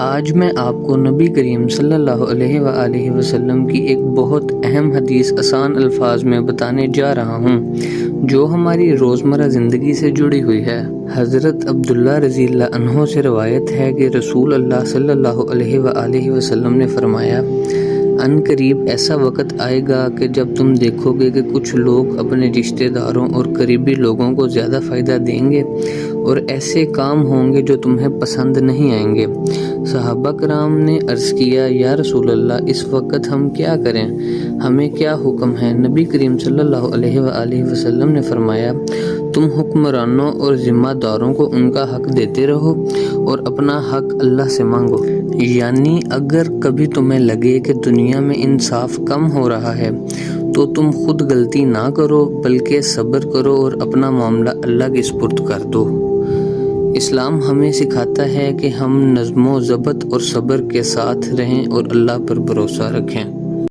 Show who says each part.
Speaker 1: آج میں آپ کو نبی کریم صلی اللہ علیہ وآلہ وسلم کی ایک بہت اہم حدیث آسان الفاظ میں بتانے جا رہا ہوں جو ہماری روزمرہ زندگی سے جڑی ہوئی ہے۔ حضرت عبداللہ رضی اللہ عنہ سے روایت ہے کہ رسول اللہ صلی اللہ علیہ وآلہ وسلم نے فرمایا، ان قریب ایسا وقت آئے گا کہ جب تم دیکھو گے کہ کچھ لوگ اپنے رشتہ داروں اور قریبی لوگوں کو زیادہ فائدہ دیں گے اور ایسے کام ہوں گے جو تمہیں پسند نہیں آئیں گے۔ صحابہ کرام نے عرض کیا، یا رسول اللہ، اس وقت ہم کیا کریں؟ ہمیں کیا حکم ہے؟ نبی کریم صلی اللہ علیہ وآلہ وسلم نے فرمایا، تم حکمرانوں اور ذمہ داروں کو ان کا حق دیتے رہو اور اپنا حق اللہ سے مانگو۔ یعنی اگر کبھی تمہیں لگے کہ دنیا میں انصاف کم ہو رہا ہے تو تم خود غلطی نہ کرو بلکہ صبر کرو اور اپنا معاملہ اللہ کے سپرد کر دو۔ اسلام ہمیں سکھاتا ہے کہ ہم نظم و ضبط اور صبر کے ساتھ رہیں اور اللہ پر بھروسہ رکھیں۔